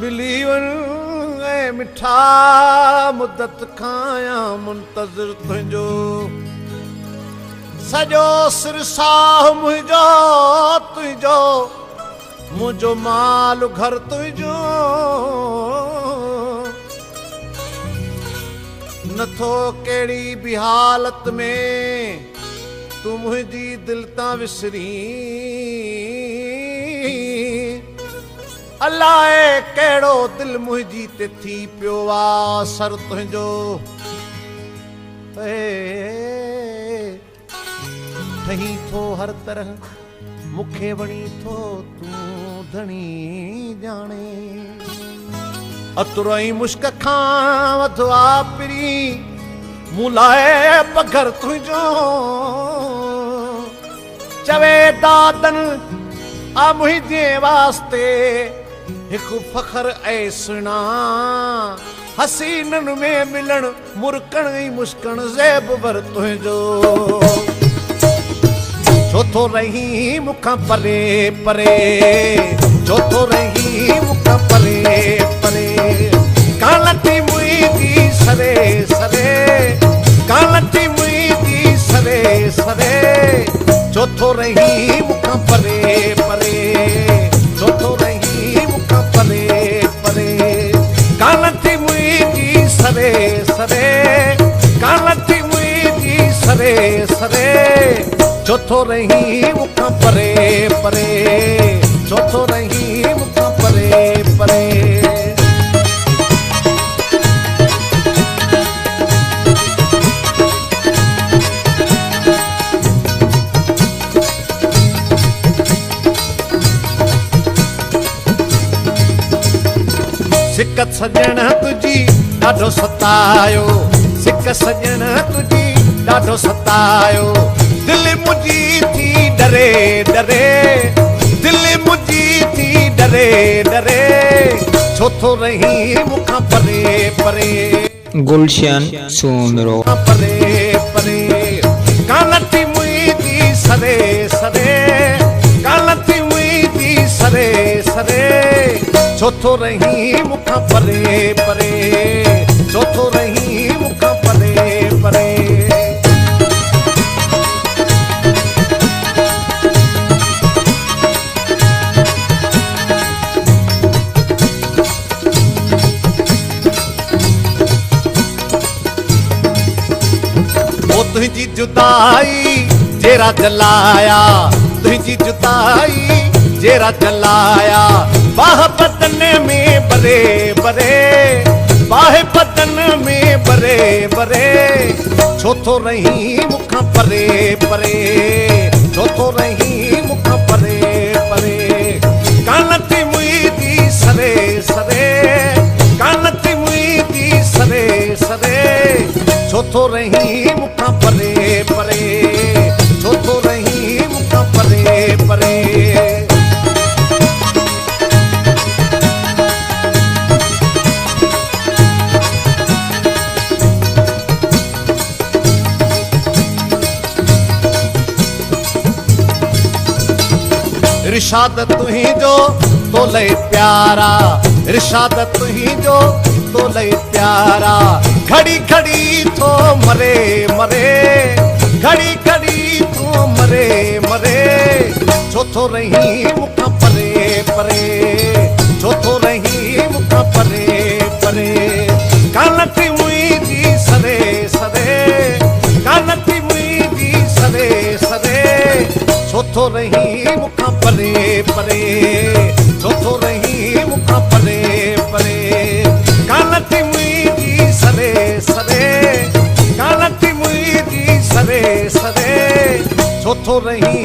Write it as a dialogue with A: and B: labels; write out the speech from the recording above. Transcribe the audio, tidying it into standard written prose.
A: मिली वञ ऐं मिठा मुदत खाया मुंतज़िर तुंहिंजो सॼो सिरसाह मुंहिंजो तुंहिंजो मुंहिंजो माल घर तुंहिंजो नथो कहिड़ी बि हालत में तूं मुंहिंजी दिलि तां विसरी अलाए कहिड़ो दिलि मुंहिंजी ते थी पियो आहे सर तुंहिंजो ठही थो हर तरह मूंखे वणी थो तूं धणी ॼाणे अतुरई मुश्क खां वधो आहे पिरी मूं लाइ पघर तुंहिंजो चवे दादन आ मुंहिंजे वास्ते हिकु फखर ऐसना हसीनन में मिलण मुरकण ई मुस्कण ज़ेब भर तुंहिंजो छो थो रही मूंखां परे परे छो थो रही मूंखां परे परे कालती मुंहिंजी सरे सरे कालती मुंहिंजी सरे सरे छो थो रही मूंखां परे परे छो थो रही मूंखां परे परे कालती मुंहिंजी सरे सरे कालती मुंहिंजी सरे सरे छो थो रही मूंखां परे परे छो थो रही मूंखां परे परे सिक सजण तुंहिंजी ॾाढो सतायो सिक सजण तुंहिंजी ॾाढो सतायो दिलि मुंहिंजी थी डरे डरे दिलि मुंहिंजी थी डरे डरे छो थो रही मूंखां परे परे
B: गुलशन सोनरो
A: परे परे कालती मुंहिंजी सरे सरे कालती मुंहिंजी सरे सरे छो थो रही मूंखां परे परे छो थो रही मूंखां परे परे तुंहिंजी जुदाई जेरा जलाया तुंहिंजी जुदाई जेरा जलाया बाह बदन में बरे बरे बाह बदन में बरे बरे छो थो रही मूंखां परे परे छो थो रही मूंखां परे परे कालती मुंहिंजी सरे सरे कालती मुंहिंजी सरे सरे छो थो रही मूंखां परे परे छो थो रही मूंखां परे परे इरशाद तुंहिंजो तोले प्यारा इरशाद तुंहिंजो तोले प्यारा घड़ी घड़ी थो मरे मरे घड़ी घड़ी थो मरे मरे छो थो रही मूंखां परे परे छो थो रही मूंखां परे परे कालती मुंहिंजी सरे सरे कालती मुंहिंजी सरे सरे छो थो रही मूंखां परे परे छो थो रही मूंखां परे परे कालती मुंहिंजी सरे सरे कालती मुंहिंजी सरे सरे छो थो रही